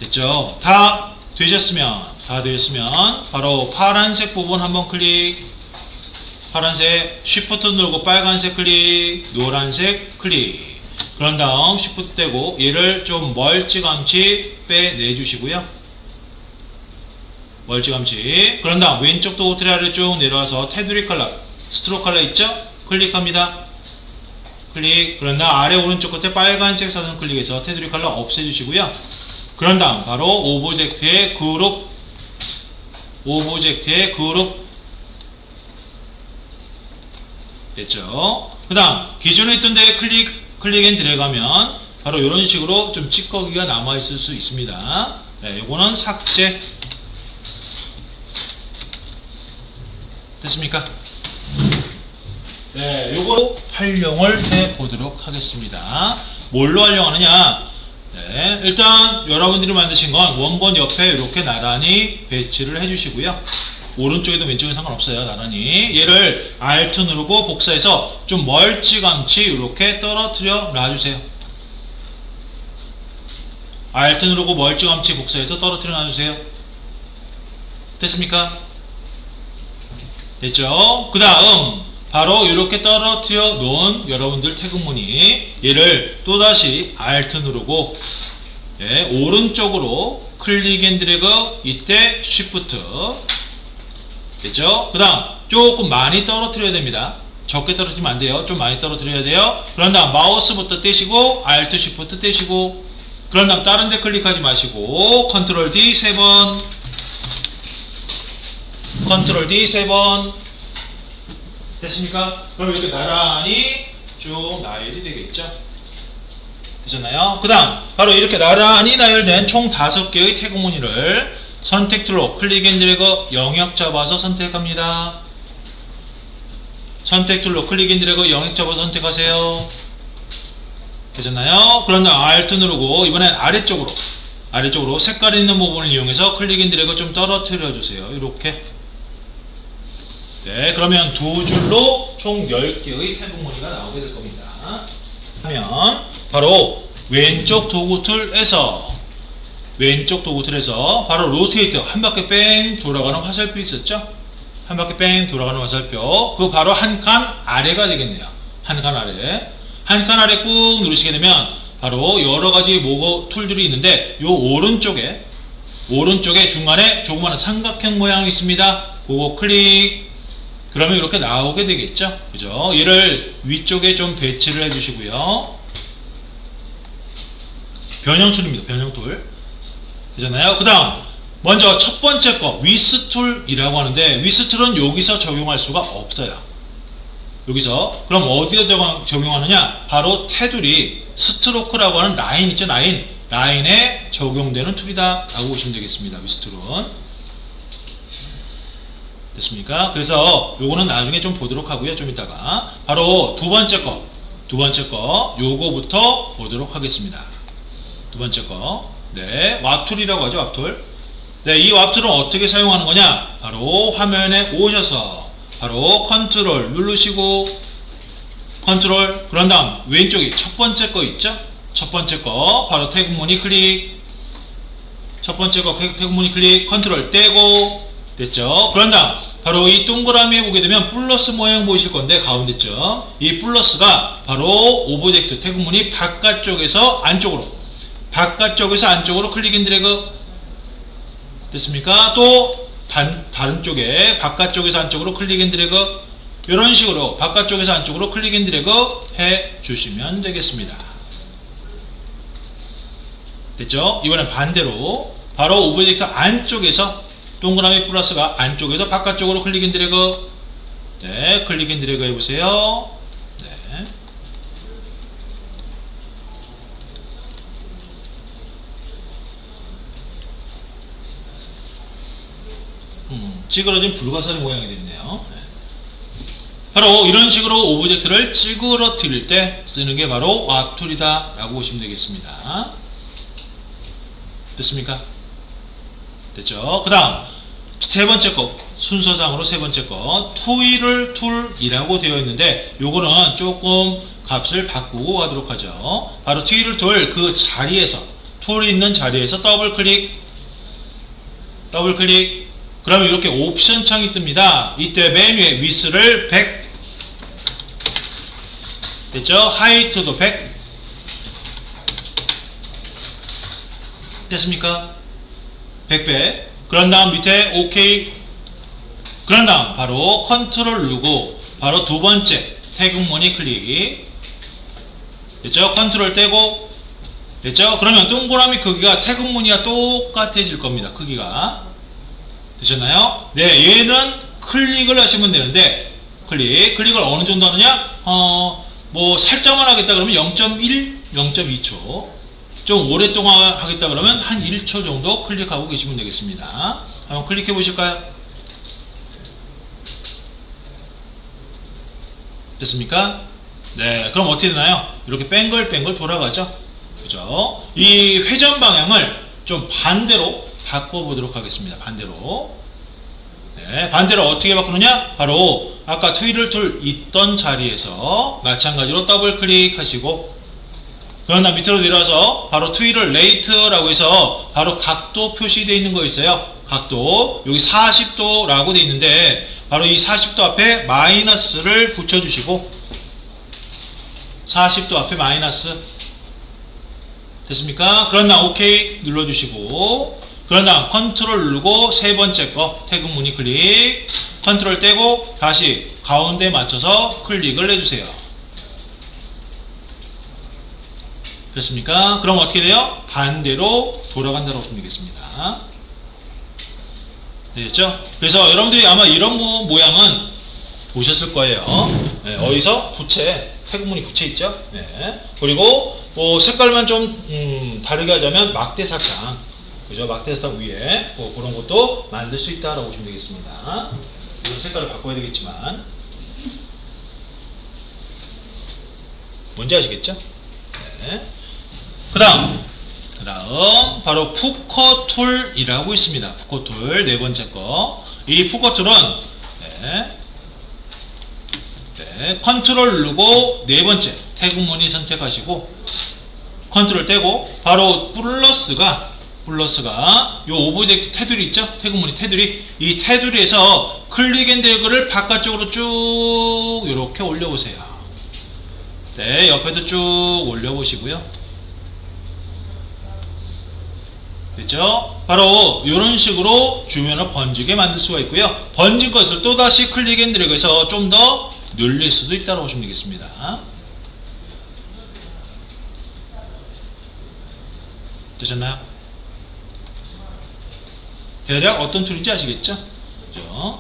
됐죠? 다 되셨으면 바로 파란색 부분 한번 클릭. 파란색 Shift 누르고 빨간색 클릭, 노란색 클릭. 그런 다음 Shift 떼고 얘를 좀 멀찌감치 빼내 주시고요. 멀찌감치. 그런 다음 왼쪽 도구트리 아래 쭉 내려와서 테두리 컬러, 스트로크 컬러 있죠? 클릭합니다. 클릭. 그런 다음 아래 오른쪽 끝에 빨간색 사선 클릭해서 테두리 컬러 없애주시고요. 그런 다음 바로 오브젝트의 그룹 됐죠? 그 다음 기존에 있던 데에 클릭 앤 드래그하면 바로 이런 식으로 좀 찌꺼기가 남아있을 수 있습니다. 네, 요거는 삭제 됐습니까? 네, 요거 활용을 해 보도록 하겠습니다. 뭘로 활용하느냐? 네, 일단 여러분들이 만드신 건 원본 옆에 이렇게 나란히 배치를 해주시고요. 오른쪽에도 왼쪽에도 상관없어요. 나란히 얘를 Alt 누르고 복사해서 좀 멀찌감치 이렇게 떨어뜨려 놔주세요. Alt 누르고 멀찌감치 복사해서 떨어뜨려 놔주세요. 됐습니까? 됐죠? 그 다음 바로 이렇게 떨어뜨려 놓은 여러분들 태그무늬 얘를 또다시 Alt 누르고 예, 오른쪽으로 클릭 앤 드래그 이때 Shift 됐죠? 그 다음 조금 많이 떨어뜨려야 됩니다. 적게 떨어뜨리면 안 돼요. 좀 많이 떨어뜨려야 돼요. 그런 다음 마우스부터 떼시고 Alt Shift 떼시고 그런 다음 다른 데 클릭하지 마시고 Ctrl D 3번 Ctrl D 3번 됐습니까? 그럼 이렇게 나란히 쭉 나열이 되겠죠? 되셨나요? 그 다음 바로 이렇게 나란히 나열된 총 5개의 태그무늬를 선택 툴로 클릭 앤 드래그 영역 잡아서 선택합니다. 선택 툴로 클릭 앤 드래그 영역 잡아서 선택하세요. 되셨나요? 그런 다음 Alt 누르고 이번엔 아래쪽으로 색깔 있는 부분을 이용해서 클릭 앤 드래그 좀 떨어뜨려 주세요. 이렇게 네, 그러면 두 줄로 총 10개의 태그무늬가 나오게 될 겁니다. 하면 바로 왼쪽 도구 툴에서 바로 로테이트 한 바퀴 뺑 돌아가는 화살표 있었죠? 한 바퀴 뺑 돌아가는 화살표 그 바로 한 칸 아래가 되겠네요. 한 칸 아래 꾹 누르시게 되면 바로 여러가지 모거 툴들이 있는데 요 오른쪽에 중간에 조그마한 삼각형 모양이 있습니다. 그거 클릭 그러면 이렇게 나오게 되겠죠? 그죠? 얘를 위쪽에 좀 배치를 해주시고요. 변형툴입니다. 변형툴. 되잖아요? 그 다음, 먼저 첫 번째 거, 위스툴이라고 하는데, 위스툴은 여기서 적용할 수가 없어요. 여기서. 그럼 어디에 적용하느냐? 바로 테두리, 스트로크라고 하는 라인 있죠? 라인에 적용되는 툴이다. 라고 보시면 되겠습니다. 위스툴은. 됐습니까? 그래서 요거는 나중에 좀 보도록 하고요. 좀 이따가 바로 두 번째 거 요거부터 보도록 하겠습니다. 두 번째 거 네, 왑툴이라고 하죠. 왑툴. 네, 이 왑툴은 어떻게 사용하는 거냐? 바로 화면에 오셔서 바로 컨트롤 누르시고 컨트롤 그런 다음 왼쪽에 첫 번째 거 있죠? 첫 번째 거 바로 태그무늬 클릭 첫 번째 거 태그무늬 클릭 컨트롤 떼고 됐죠? 그런 다음 바로 이 동그라미에 보게 되면 플러스 모양 보이실 건데 가운데죠. 이 플러스가 바로 오브젝트 태그무늬 바깥쪽에서 안쪽으로 클릭 앤 드래그 됐습니까? 또 다른 쪽에 바깥쪽에서 안쪽으로 클릭 앤 드래그 이런 식으로 바깥쪽에서 안쪽으로 클릭 앤 드래그 해 주시면 되겠습니다. 됐죠? 이번엔 반대로 바로 오브젝트 안쪽에서 동그라미 플러스가 안쪽에서 바깥쪽으로 클릭 앤 드래그 네, 클릭 앤 드래그 해보세요. 네. 찌그러진 불가사리 모양이 됐네요. 네. 바로 이런 식으로 오브젝트를 찌그러뜨릴 때 쓰는 게 바로 왁 툴이다 라고 보시면 되겠습니다. 됐습니까? 됐죠? 그 다음 세 번째 거, 순서상으로 세 번째 거 트윌을 툴이라고 되어 있는데 요거는 조금 값을 바꾸고 가도록 하죠. 바로 트윌을 툴 그 자리에서, 툴이 있는 자리에서 더블 클릭, 그러면 이렇게 옵션 창이 뜹니다. 이때 맨 위에 위스를 100, 됐죠? 하이트도 100, 됐습니까? 100배. 그런 다음 밑에 OK. 그런 다음 바로 컨트롤 누르고 바로 두 번째 태극무늬 클릭. 됐죠? 컨트롤 떼고. 됐죠? 그러면 동그라미 크기가 태극무늬와 똑같아질 겁니다. 크기가. 되셨나요? 네, 얘는 클릭을 하시면 되는데 클릭을 어느 정도 하느냐? 뭐 살짝만 하겠다 그러면 0.1, 0.2초. 좀 오랫동안 하겠다 그러면 한 1초 정도 클릭하고 계시면 되겠습니다. 한번 클릭해 보실까요? 됐습니까? 네, 그럼 어떻게 되나요? 이렇게 뱅글뱅글 돌아가죠? 그죠? 이 회전 방향을 좀 반대로 바꿔보도록 하겠습니다. 반대로. 네, 반대로 어떻게 바꾸느냐? 바로 아까 트윌을 툴 있던 자리에서 마찬가지로 더블 클릭하시고 그런 다음 밑으로 내려와서 바로 트윌을 레이트라고 해서 바로 각도 표시되어 있는 거 있어요. 각도 여기 40도라고 되어 있는데 바로 이 40도 앞에 마이너스를 붙여주시고 40도 앞에 마이너스 됐습니까? 그런 다음 OK 눌러주시고 그런 다음 컨트롤 누르고 세 번째 거 태극무늬 클릭 컨트롤 떼고 다시 가운데 맞춰서 클릭을 해주세요. 됐습니까? 그럼 어떻게 돼요? 반대로 돌아간다고 보시면 되겠습니다. 됐죠? 그래서 여러분들이 아마 이런 모양은 보셨을 거예요. 네, 어디서? 부채, 태극무늬 부채 있죠? 네. 그리고 뭐 색깔만 좀 다르게 하자면 막대사탕, 그죠? 막대사탕 위에 뭐 그런 것도 만들 수 있다라고 보시면 되겠습니다. 이런 색깔을 바꿔야 되겠지만 뭔지 아시겠죠? 네. 그 다음 바로 푸커 툴이라고 있습니다. 푸커 툴 네 번째 거. 이 푸커 툴은 컨트롤 누르고 네 번째 태극무늬 선택하시고 컨트롤 떼고 바로 플러스가 요 오브젝트 테두리 있죠? 태극무늬 테두리. 이 테두리에서 클릭 앤 드래그를 바깥쪽으로 쭉 이렇게 올려보세요. 네, 옆에도 쭉 올려보시고요. 됐죠? 바로 이런 식으로 주변을 번지게 만들 수가 있고요. 번진 것을 또다시 클릭 앤 드래그해서 좀 더 늘릴 수도 있다고 보시면 되겠습니다. 되셨나요? 대략 어떤 툴인지 아시겠죠?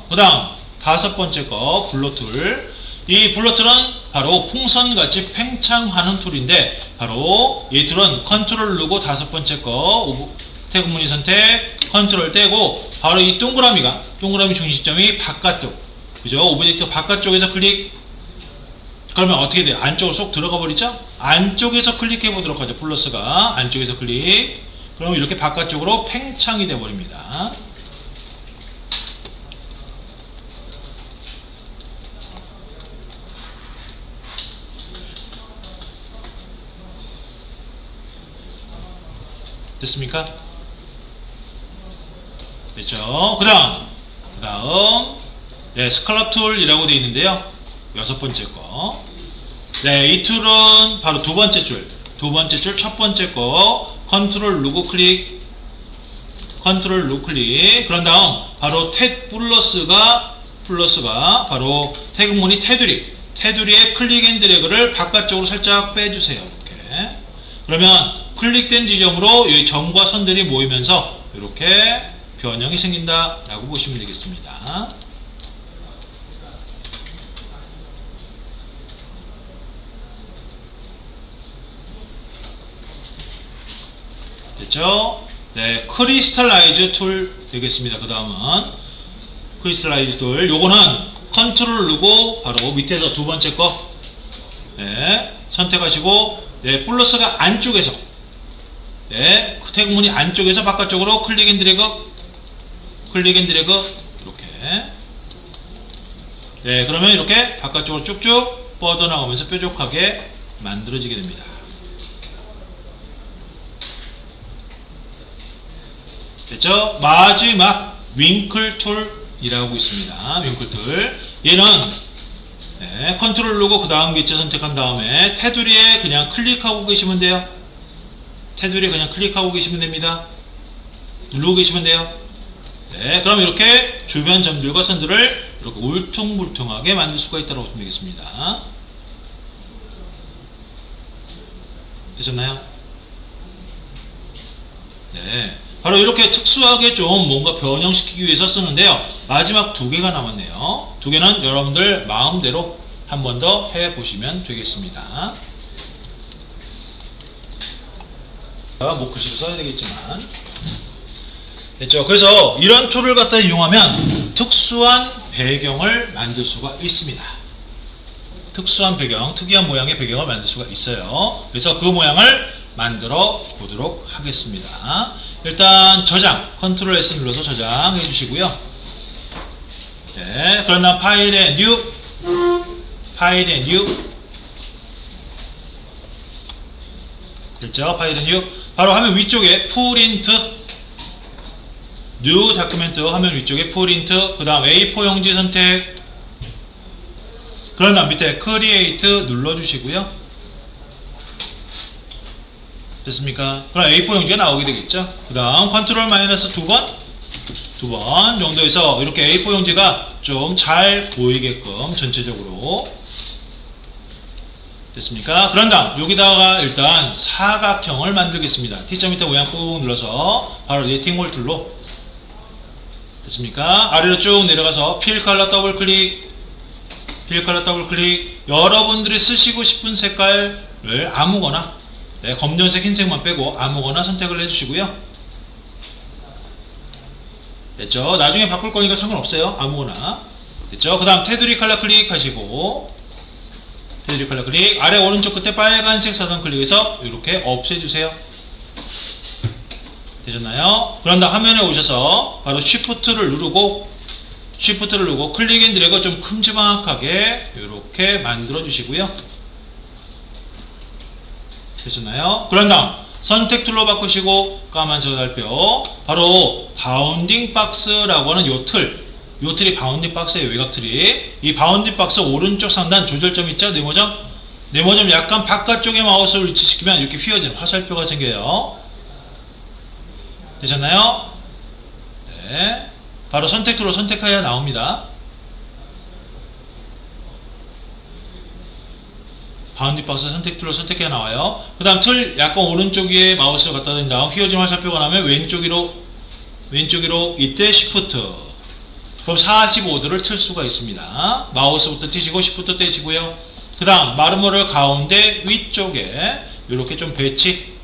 그 다음 다섯 번째 거 블로 툴. 이 블로 툴은 바로 풍선같이 팽창하는 툴인데 바로 이 툴은 컨트롤 누르고 다섯 번째 거 태극무늬 선택 컨트롤 떼고 바로 이 동그라미 중심점이 바깥쪽, 그죠? 오브젝트 바깥쪽에서 클릭. 그러면 어떻게 돼요? 안쪽으로 쏙 들어가 버리죠? 안쪽에서 클릭해 보도록 하죠. 플러스가 안쪽에서 클릭. 그러면 이렇게 바깥쪽으로 팽창이 돼 버립니다. 됐습니까? 됐죠? 그 다음 스칼럽 툴이라고 되어 있는데요. 여섯 번째 거. 네, 이 툴은 바로 두 번째 줄 첫 번째 거 컨트롤 누르고 클릭 그런 다음 바로 플러스가 바로 태극무늬 테두리에 클릭 앤 드래그를 바깥쪽으로 살짝 빼주세요. 이렇게. 그러면 클릭된 지점으로 이 점과 선들이 모이면서 이렇게 변형이 생긴다 라고 보시면 되겠습니다. 됐죠? 네, 크리스탈라이즈 툴 되겠습니다. 그 다음은 크리스탈라이즈 툴. 요거는 컨트롤 누르고 바로 밑에서 두 번째 거 네, 선택하시고 네, 플러스가 안쪽에서 네, 태그 문이 안쪽에서 바깥쪽으로 클릭 앤 드래그 이렇게 네, 그러면 이렇게 바깥쪽으로 쭉쭉 뻗어나가면서 뾰족하게 만들어지게 됩니다. 됐죠? 마지막 윙클 툴이라고 있습니다. 윙클 툴. 얘는 네, 컨트롤 누르고 그 다음 개체 선택한 다음에 테두리에 그냥 클릭하고 계시면 돼요. 테두리에 그냥 클릭하고 계시면 됩니다. 누르고 계시면 돼요. 네, 그럼 이렇게 주변 점들과 선들을 이렇게 울퉁불퉁하게 만들 수가 있다고 보시면 되겠습니다. 되셨나요? 네. 바로 이렇게 특수하게 좀 뭔가 변형시키기 위해서 쓰는데요. 마지막 두 개가 남았네요. 두 개는 여러분들 마음대로 한 번 더 해보시면 되겠습니다. 목글씨로 써야 되겠지만 됐죠? 그래서 이런 툴을 갖다 이용하면 특수한 배경을 만들 수가 있습니다. 특수한 배경, 특이한 모양의 배경을 만들 수가 있어요. 그래서 그 모양을 만들어 보도록 하겠습니다. 일단 저장, 컨트롤 S 눌러서 저장해 주시고요. 네, 그런 다음 파일에 뉴, 됐죠? 파일에 뉴. 바로 화면 위쪽에 프린트, 뉴 다큐멘트 화면 위쪽에 프린트, 그 다음 A4 용지 선택, 그런 다음 밑에 크리에이트 눌러주시고요. 됐습니까? 그럼 A4 용지가 나오게 되겠죠? 그 다음 컨트롤 마이너스 두 번 정도에서 이렇게 A4 용지가 좀 잘 보이게끔 전체적으로 됐습니까? 그런 다음 여기다가 일단 사각형을 만들겠습니다. T자 밑에 모양 꾹 눌러서 바로 네팅홀 툴로 됐습니까? 아래로 쭉 내려가서 필 컬러 더블 클릭, 여러분들이 쓰시고 싶은 색깔을 아무거나 네, 검정색 흰색만 빼고 아무거나 선택을 해주시고요. 됐죠? 나중에 바꿀 거니까 상관없어요. 아무거나. 됐죠? 그 다음 테두리 컬러 클릭하시고 테두리 컬러 클릭, 아래 오른쪽 끝에 빨간색 사선 클릭해서 이렇게 없애주세요. 되셨나요? 그런 다음 화면에 오셔서 바로 쉬프트를 누르고 클릭 앤 드래그 좀 큼지막하게 이렇게 만들어 주시고요. 되셨나요? 그런 다음 선택 툴로 바꾸시고 까만 저달표 바로 바운딩 박스라고 하는 요 틀이 바운딩 박스예요. 외곽 틀이. 이 바운딩 박스 오른쪽 상단 조절점 있죠? 네모점 약간 바깥쪽에 마우스를 위치시키면 이렇게 휘어지는 화살표가 생겨요. 되셨나요? 네. 바로 선택 툴로 선택해야 나옵니다. 바운딩 박스 선택 툴로 선택해야 나와요. 그 다음 틀 약간 오른쪽 위에 마우스를 갖다 댄 다음 휘어진 화살표가 나오면 왼쪽으로 이때 시프트. 그럼 45도를 틀 수가 있습니다. 마우스부터 튀시고 시프트 떼시고요. 그 다음 마르모를 가운데 위쪽에 이렇게 좀 배치.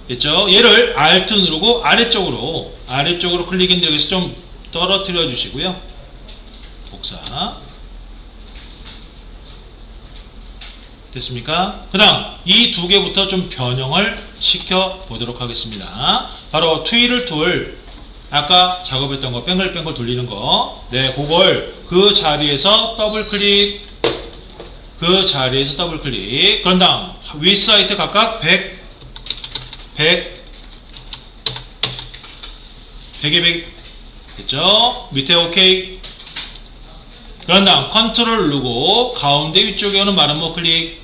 됐죠? 얘를 Alt 누르고 아래쪽으로 클릭 앤 드래그해서 좀 떨어뜨려 주시고요. 복사. 됐습니까? 그 다음 이 두 개부터 좀 변형을 시켜 보도록 하겠습니다. 바로 트윌 툴, 아까 작업했던 거 뱅글뱅글 돌리는 거, 네, 그걸 그 자리에서 더블 클릭, 그런 다음 윗 사이트 각각 100에 100 됐죠? 밑에 OK. 그런 다음 컨트롤 누르고 가운데 위쪽에 오는 마름모 클릭,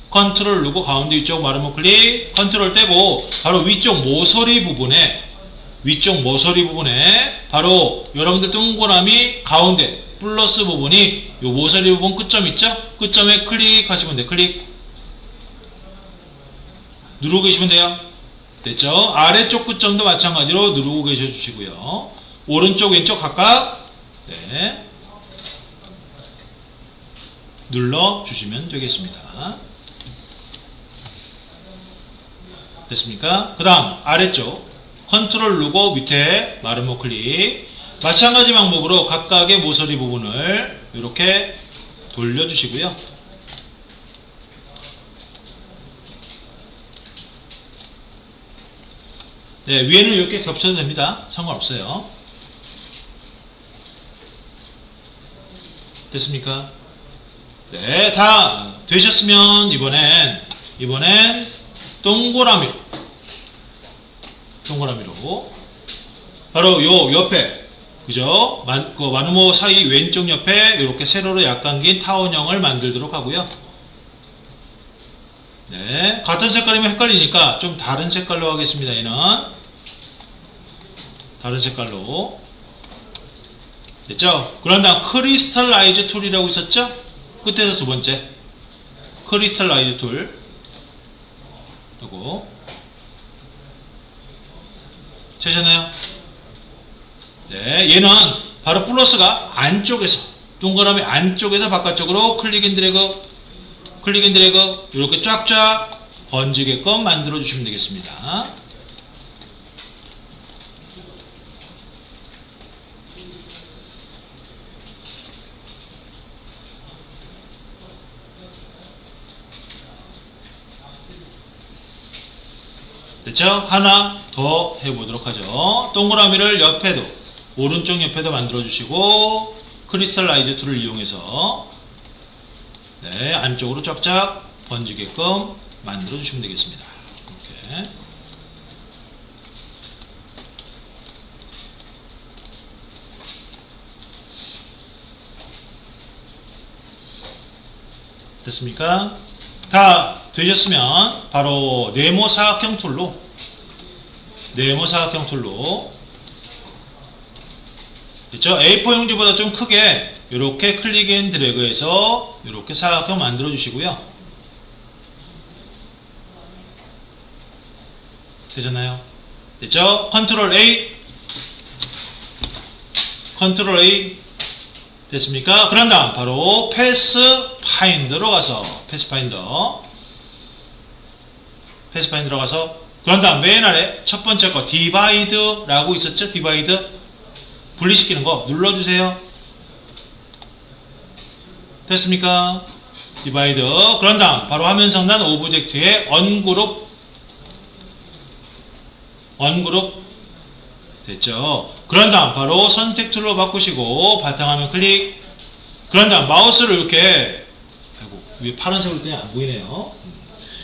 컨트롤 누르고 가운데 위쪽 마름모 클릭, 컨트롤 떼고 바로 위쪽 모서리 부분에 바로 여러분들 동그라미 가운데 플러스 부분이 요 모서리 부분 끝점 있죠? 끝점에 클릭하시면 돼요. 클릭 누르고 계시면 돼요. 됐죠? 아래쪽 끝점도 마찬가지로 누르고 계셔 주시고요. 오른쪽 왼쪽 각각 네, 눌러 주시면 되겠습니다. 됐습니까? 그 다음 아래쪽 컨트롤 누르고 밑에 마름모 클릭. 마찬가지 방법으로 각각의 모서리 부분을 이렇게 돌려주시고요. 네, 위에는 이렇게 겹쳐도 됩니다. 상관없어요. 됐습니까? 네, 다 되셨으면 이번엔 동그라미로 바로 요 옆에, 그죠? 그 마름모 사이 왼쪽 옆에 이렇게 세로로 약간 긴 타원형을 만들도록 하고요. 네, 같은 색깔이면 헷갈리니까 좀 다른 색깔로 하겠습니다. 얘는 다른 색깔로 됐죠? 그런 다음 크리스탈라이즈 툴이라고 있었죠? 끝에서 두 번째 크리스탈라이즈 툴 하고 되셨나요? 네, 얘는 바로 플러스가 안쪽에서, 동그라미 안쪽에서 바깥쪽으로 클릭 앤 드래그 이렇게 쫙쫙 번지게끔 만들어 주시면 되겠습니다. 됐죠? 하나 더 해보도록 하죠. 동그라미를 옆에도, 오른쪽 옆에도 만들어 주시고 크리스탈라이즈 툴을 이용해서 네, 안쪽으로 쫙쫙 번지게끔 만들어 주시면 되겠습니다. 이렇게. 됐습니까? 다 되셨으면 바로 네모 사각형 툴로 됐죠? A4 용지보다 좀 크게 이렇게 클릭 앤 드래그해서 이렇게 사각형 만들어 주시고요. 되셨나요? 됐죠? 컨트롤 A 됐습니까? 그런 다음 바로 패스 파인더로 가서 그런 다음 맨 아래 첫 번째 거 디바이드라고 있었죠? 디바이드 분리시키는 거 눌러주세요. 됐습니까? 디바이드. 그런 다음 바로 화면 상단 오브젝트에 언그룹 됐죠? 그런 다음 바로 선택 툴로 바꾸시고 바탕화면 클릭. 그런 다음 마우스를 이렇게, 아이고 위에 파란색으로 뜨니 안 보이네요.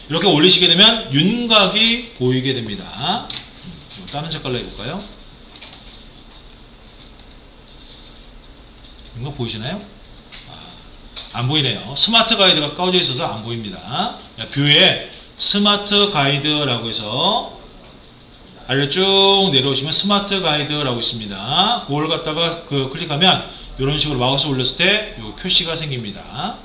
이렇게 올리시게 되면 윤곽이 보이게 됩니다. 다른 색깔로 해볼까요? 윤곽 보이시나요? 안 보이네요. 스마트 가이드가 꺼져 있어서 안 보입니다. 뷰에 스마트 가이드라고 해서 아래로 쭉 내려오시면 스마트 가이드라고 있습니다. 그걸 갖다가 클릭하면 이런 식으로 마우스 올렸을 때 이 표시가 생깁니다.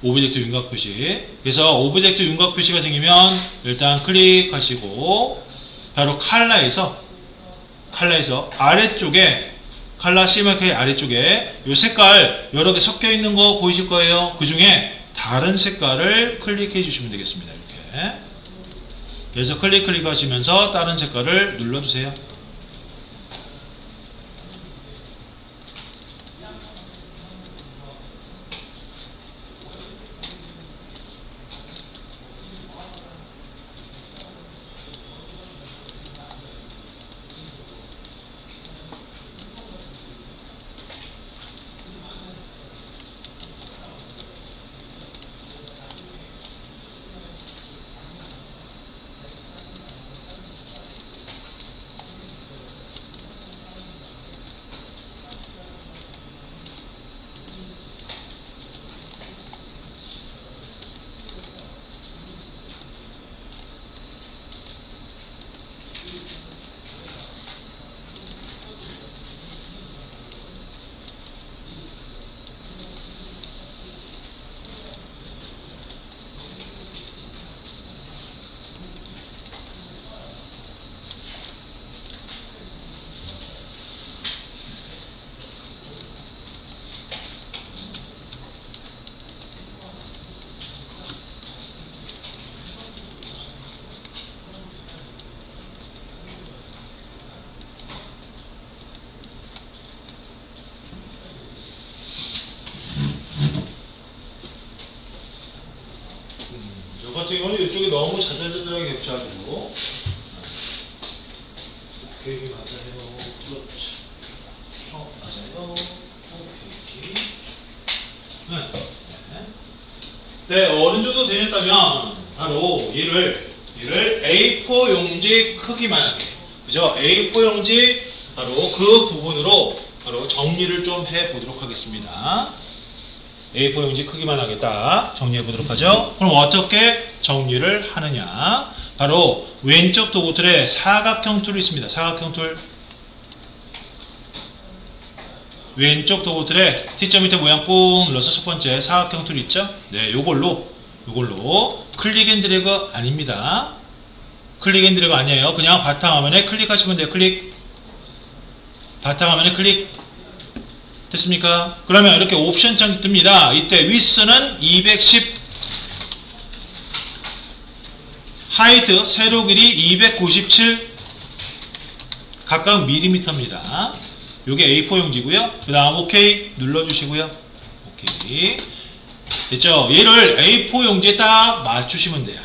오브젝트 윤곽 표시. 그래서 오브젝트 윤곽 표시가 생기면 일단 클릭하시고 바로 칼라에서 아래쪽에 칼라 C마크의 아래쪽에 이 색깔 여러 개 섞여 있는 거 보이실 거예요. 그 중에 다른 색깔을 클릭해 주시면 되겠습니다. 이렇게. 그래서 클릭하시면서 다른 색깔을 눌러주세요. 이거는 이쪽이 너무 자잘자잘하게 겹쳐가지고. 오케이, 맞아요. 그렇지. 맞아요. 오케이. 네. 네, 어느 정도 되셨다면 바로 얘를 A4 용지 크기만 하게, 그죠? A4 용지 바로 그 부분으로 바로 정리를 좀 해보도록 하겠습니다. A4 용지 크기만 하겠다 정리해 보도록 하죠. 그럼 어떻게 정리를 하느냐? 바로 왼쪽 도구 틀에 사각형 툴이 있습니다. 사각형 툴. 왼쪽 도구 틀에 T점 밑에 모양 꾹 눌러서 첫 번째 사각형 툴 있죠? 네, 요걸로 클릭 앤 드래그 아닙니다. 클릭 앤 드래그 아니에요. 그냥 바탕화면에 클릭하시면 돼요. 클릭. 바탕화면에 클릭. 됐습니까? 그러면 이렇게 옵션 창이 뜹니다. 이때 위스는 210, 하이트 세로 길이 297 각각 밀리미터입니다. 요게 A4 용지고요. 그 다음 OK 눌러주시고요. 오케이. 됐죠? 얘를 A4 용지에 딱 맞추시면 돼요.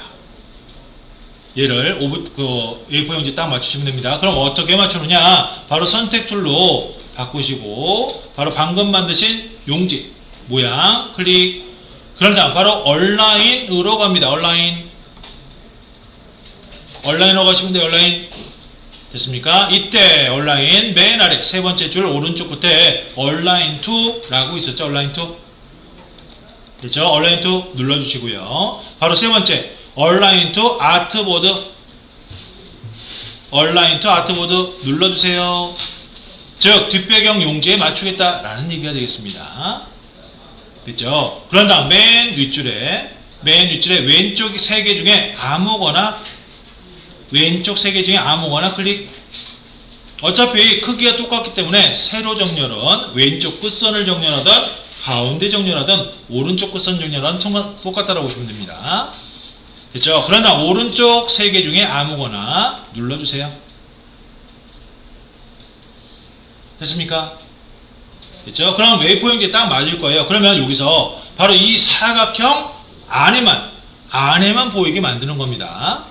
얘를 A4 용지에 딱 맞추시면 됩니다. 그럼 어떻게 맞추느냐? 바로 선택 툴로 바꾸시고 바로 방금 만드신 용지 모양 클릭. 그런 다음 바로 얼라인으로 갑니다. 얼라인으로 가시면 돼요. 얼라인. 됐습니까? 이때 얼라인 맨 아래 세 번째 줄 오른쪽 끝에 얼라인 2라고 있었죠. 얼라인 2. 됐죠? 얼라인 2 눌러주시고요. 바로 세 번째 얼라인 2 아트보드. 얼라인 2 아트보드 눌러주세요. 즉 뒷배경 용지에 맞추겠다라는 얘기가 되겠습니다. 됐죠? 그런 다음 맨 윗줄에 왼쪽 세 개 중에 아무거나 왼쪽 세 개 중에 아무거나 클릭. 어차피 크기가 똑같기 때문에 세로 정렬은 왼쪽 끝선을 정렬하든 가운데 정렬하든 오른쪽 끝선 정렬하든 똑같다라고 보시면 됩니다. 됐죠? 그러나 오른쪽 세 개 중에 아무거나 눌러주세요. 됐습니까? 됐죠? 그럼 웨이포 형제 딱 맞을 거예요. 그러면 여기서 바로 이 사각형 안에만 보이게 만드는 겁니다.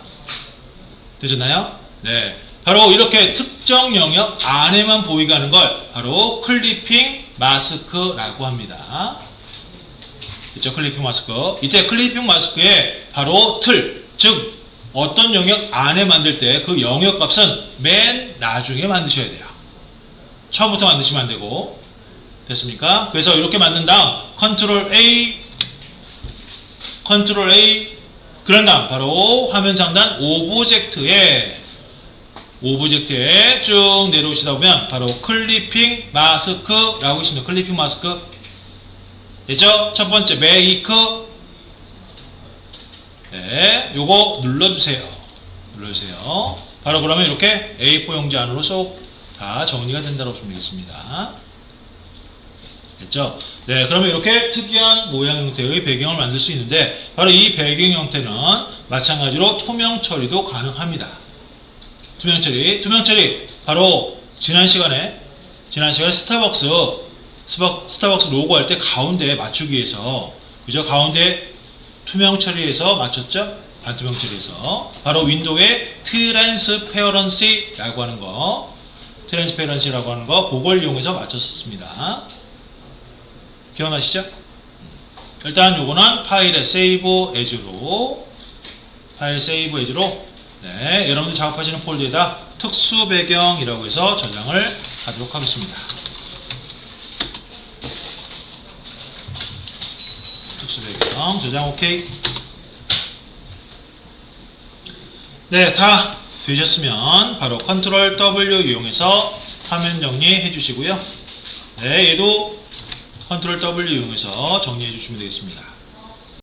되셨나요? 네. 바로 이렇게 특정 영역 안에만 보이게 하는 걸 바로 클리핑 마스크라고 합니다. 됐죠? 클리핑 마스크. 이때 클리핑 마스크에 바로 틀, 즉 어떤 영역 안에 만들 때 그 영역 값은 맨 나중에 만드셔야 돼요. 처음부터 만드시면 안 되고. 됐습니까? 그래서 이렇게 만든 다음 컨트롤 A 그런 다음 바로 화면 상단 오브젝트에 쭉 내려오시다 보면 바로 클리핑 마스크라고 있습니다. 클리핑 마스크. 됐죠? 첫 번째 메이크. 네, 요거 눌러주세요. 바로 그러면 이렇게 A4 용지 안으로 쏙 다 정리가 된다고 보시면 되겠습니다. 됐죠? 네, 그러면 이렇게 특이한 모양 형태의 배경을 만들 수 있는데 바로 이 배경 형태는 마찬가지로 투명 처리도 가능합니다. 투명 처리 바로 지난 시간에 스타벅스 로고 할 때 가운데 맞추기 위해서, 그죠? 가운데 투명 처리해서 맞췄죠? 반투명 처리해서 바로 윈도우의 트랜스페어런시라고 하는 거 그걸 이용해서 맞췄습니다. 기억나시죠? 일단 요거는 파일에 세이브 에즈로 네, 여러분들 작업하시는 폴더에다 특수 배경이라고 해서 저장을 하도록 하겠습니다. 특수 배경 저장 오케이. 네, 다 되셨으면 바로 컨트롤 W 이용해서 화면 정리해 주시고요. 네, 얘도 컨트롤 W 이용해서 정리해 주시면 되겠습니다.